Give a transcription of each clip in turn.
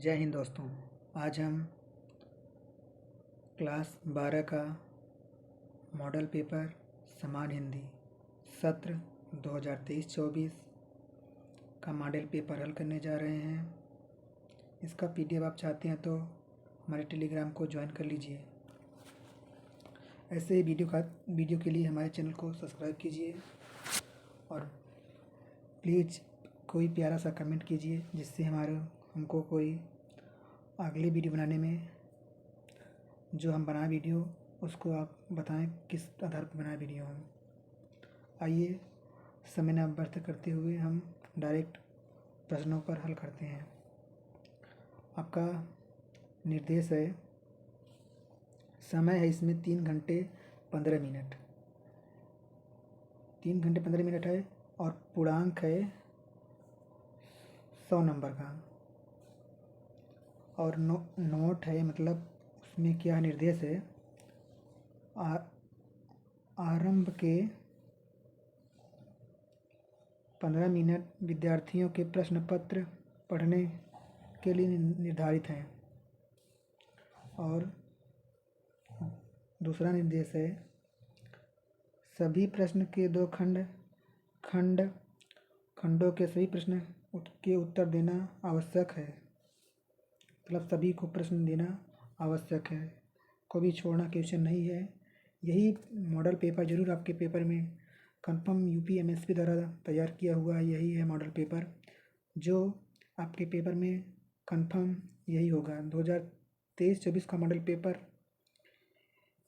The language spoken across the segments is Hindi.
जय हिंद दोस्तों। आज हम क्लास 12 का मॉडल पेपर समान हिंदी सत्र 2023-24 का मॉडल पेपर हल करने जा रहे हैं। इसका पीडीएफ आप चाहते हैं तो हमारे टेलीग्राम को ज्वाइन कर लीजिए। ऐसे ही वीडियो के लिए हमारे चैनल को सब्सक्राइब कीजिए और प्लीज़ कोई प्यारा सा कमेंट कीजिए जिससे हमको कोई अगली वीडियो बनाने में जो हम बनाए वीडियो उसको आप बताएं किस आधार पर बनाए वीडियो हम। आइए समय न व्यर्थ करते हुए हम डायरेक्ट प्रश्नों पर हल करते हैं। आपका निर्देश है, समय है इसमें 3 घंटे 15 मिनट, 3 घंटे 15 मिनट है और पूर्णांक है 100 नंबर का और नोट है, मतलब उसमें क्या निर्देश है, आरंभ के 15 मिनट विद्यार्थियों के प्रश्न पत्र पढ़ने के लिए निर्धारित हैं। और दूसरा निर्देश है, सभी प्रश्न के 2 खंडों के सभी प्रश्न के उत्तर देना आवश्यक है, मतलब सभी को प्रश्न देना आवश्यक है, को भी छोड़ना क्वेश्चन नहीं है। यही मॉडल पेपर ज़रूर आपके पेपर में कंफर्म यूपीएमएसपी द्वारा तैयार किया हुआ है। यही है मॉडल पेपर जो आपके पेपर में कंफर्म यही होगा। 2023-24 का मॉडल पेपर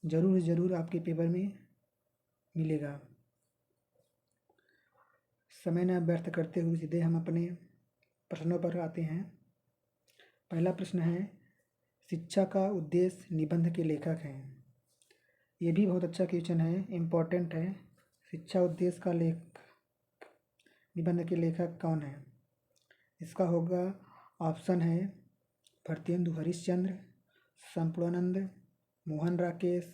ज़रूर आपके पेपर में मिलेगा। समय न व्यर्थ करते हुए सीधे हम अपने प्रश्नों पर आते हैं। पहला प्रश्न है, शिक्षा का उद्देश्य निबंध के लेखक हैं। ये भी बहुत अच्छा क्वेश्चन है, इम्पोर्टेंट है। शिक्षा उद्देश्य का निबंध के लेखक कौन है? इसका होगा ऑप्शन है भारतेंदु हरिश्चंद्र, संपूर्णानंद, मोहन राकेश,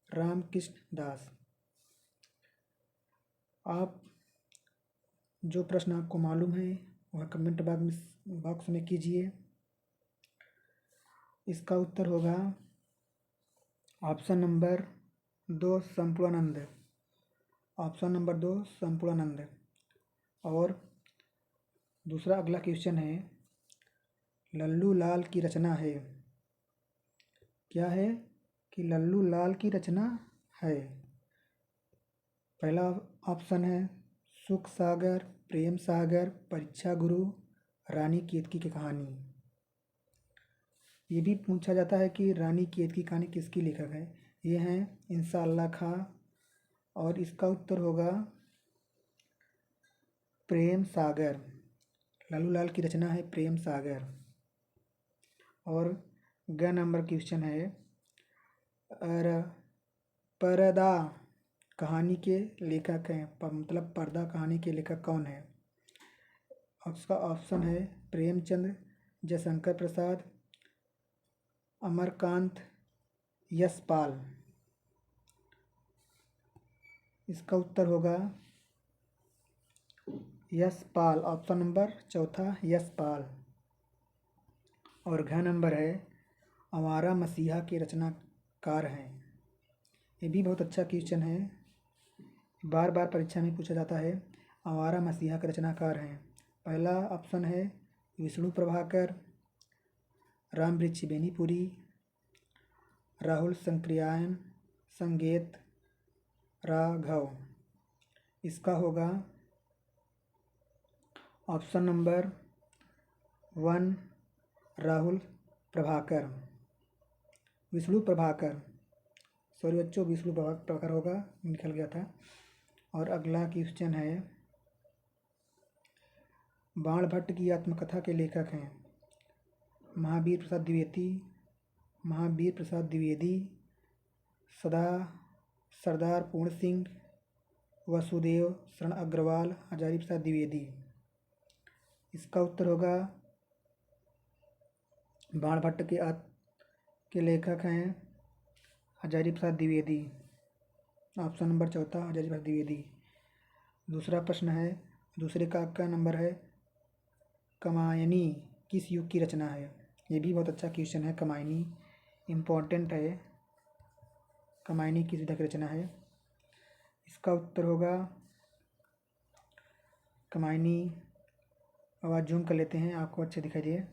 रामकृष्ण दास। आप जो प्रश्न आपको मालूम है वह कमेंट बॉक्स में कीजिए। इसका उत्तर होगा option number 2 Sampurnanand, option number 2 Sampurnanand. और दूसरा अगला क्वेश्चन है, लल्लू लाल की रचना है। क्या है कि लल्लू लाल की रचना है? पहला ऑप्शन है सुख सागर, प्रेम सागर, परीक्षा गुरु, रानी केतकी की कहानी। ये भी पूछा जाता है कि रानी केतकी की कहानी किसकी लेखक है? ये हैं इंशाअल्लाह खां। और इसका उत्तर होगा प्रेम सागर। लल्लू लाल की रचना है प्रेम सागर। और ग नंबर क्वेश्चन है, पर्दा कहानी के लेखक हैं, मतलब पर्दा कहानी के लेखक कौन है? उसका ऑप्शन है प्रेमचंद, जयशंकर प्रसाद, अमरकांत, यशपाल। इसका उत्तर होगा यशपाल, ऑप्शन नंबर 4 यशपाल। और घ नंबर है, आवारा मसीहा के रचनाकार हैं। ये भी बहुत अच्छा क्वेश्चन है, बार परीक्षा में पूछा जाता है। आवारा मसीहा के रचनाकार हैं। पहला ऑप्शन है विष्णु प्रभाकर, रामवृक्ष बेनीपुरी, राहुल संक्रियायन, संगीत राघव। इसका होगा option number 1 Rahul Prabhakar, Vishnu Prabhakar, sorry बच्चों, विष्णु प्रभाकर होगा, निकल गया था। और अगला क्वेश्चन है, बाणभट्ट की आत्मकथा के लेखक हैं। महावीर प्रसाद द्विवेदी, सरदार पूर्ण सिंह, वसुदेव शरण अग्रवाल, हजारी प्रसाद द्विवेदी। इसका उत्तर होगा बाणभट्ट के लेखक हैं हजारी प्रसाद द्विवेदी, ऑप्शन नंबर 4 हजारी प्रसाद द्विवेदी। दूसरा प्रश्न है, दूसरे का नंबर है, कामायनी किस युग की रचना है? ये भी बहुत अच्छा क्वेश्चन है। कमायनी इम्पोर्टेंट है। कमायनी किस विधा की रचना है? इसका उत्तर होगा कमायनी। आवाज़ जूम कर लेते हैं, आपको अच्छे दिखाई दे।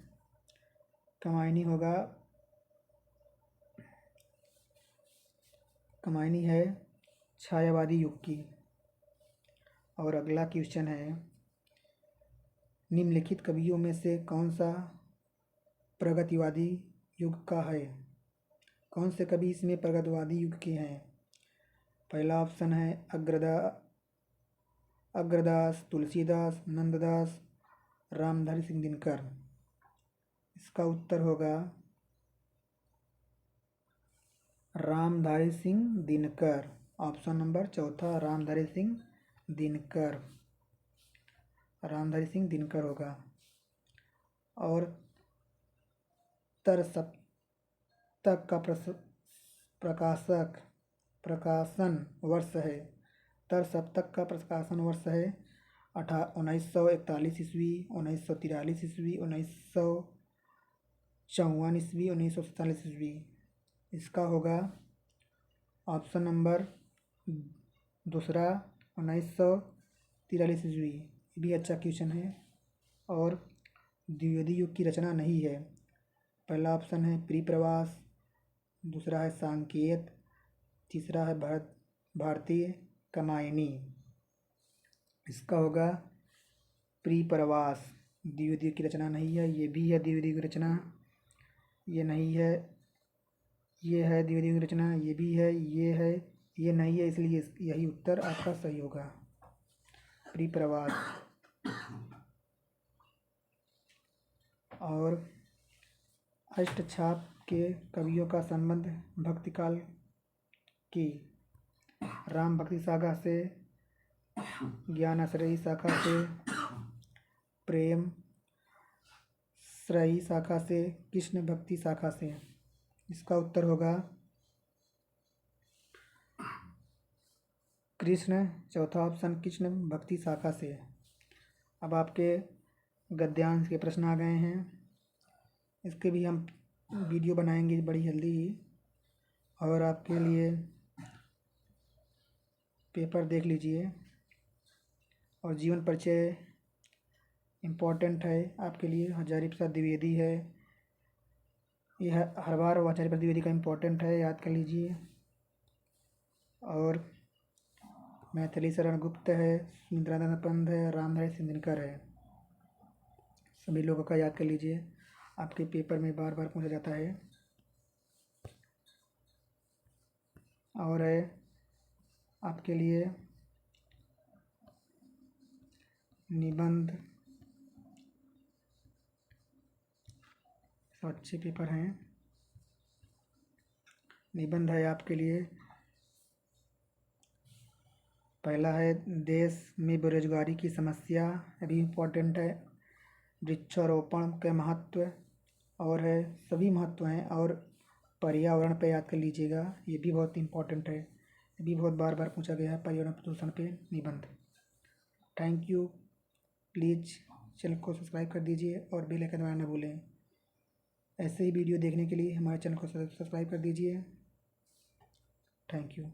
कमायनी होगा, कमायनी है छायावादी युग की। और अगला क्वेश्चन है, निम्नलिखित कवियों में से कौन सा प्रगतिवादी युग का है? कौन से कवि इसमें प्रगतिवादी युग के हैं? पहला ऑप्शन है अग्रदास, तुलसीदास, नंददास, रामधारी सिंह दिनकर। इसका उत्तर होगा रामधारी सिंह दिनकर। ऑप्शन नंबर चौथा रामधारी सिंह दिनकर। रामधारी सिंह दिनकर होगा। और तरसप्तक का प्रकाशन वर्ष है। तरसप्तक का प्रकाशन वर्ष है 1941 ईस्वी, 1943 ईस्वी, 1954 ईस्वी, 1947 ईस्वी। इसका होगा ऑप्शन नंबर दूसरा 1943 ईस्वी। ये भी अच्छा क्वेश्चन है। और द्विवेदी युग की रचना नहीं है। पहला ऑप्शन है प्रीप्रवास, दूसरा है सांकेत, तीसरा है भारतीय कमायनी। इसका होगा प्रीप्रवास। द्विवेदी युग की रचना नहीं है। ये भी है द्विवेदी युग की रचना, ये नहीं है। ये है द्विवेदी युग की रचना, ये भी है, ये है, ये नहीं है। इसलिए यही उत्तर आपका सही होगा, प्रीप्रवास। और अष्टछाप के कवियों का संबंध भक्तिकाल की राम भक्ति शाखा से, ज्ञानाश्रयी शाखा से, प्रेम श्रयी शाखा से, कृष्ण भक्ति शाखा से। इसका उत्तर होगा कृष्ण, चौथा ऑप्शन कृष्ण भक्ति शाखा से। अब आपके गद्यांश के प्रश्न आ गए हैं। इसके भी हम वीडियो बनाएंगे बड़ी जल्दी ही। और आपके लिए पेपर देख लीजिए। और जीवन परिचय इम्पोर्टेंट है आपके लिए। हजारी प्रसाद द्विवेदी है, यह हर बार आचार्य प्रसाद द्विवेदी का इम्पोर्टेंट है, याद कर लीजिए। और मैथिली शरण गुप्त है, सुमित्रानंद पंत है, रामधारी सिंह दिनकर है। सभी लोगों का याद कर लीजिए, आपके पेपर में बार बार पूछा जाता है। और है आपके लिए निबंध, अच्छे पेपर हैं। निबंध है आपके लिए, पहला है देश में बेरोजगारी की समस्या, अभी इम्पोर्टेंट है। वृक्षारोपण के महत्व, और है सभी महत्व हैं। और पर्यावरण पे याद कर लीजिएगा, ये भी बहुत इम्पोर्टेंट है। ये भी बहुत बार बार पूछा गया है, पर्यावरण प्रदूषण पे निबंध। Thank you. प्लीज़ चैनल को सब्सक्राइब कर दीजिए और बेल आइकन दबाना न भूलें। ऐसे ही वीडियो देखने के लिए हमारे चैनल को सब्सक्राइब कर दीजिए। Thank you.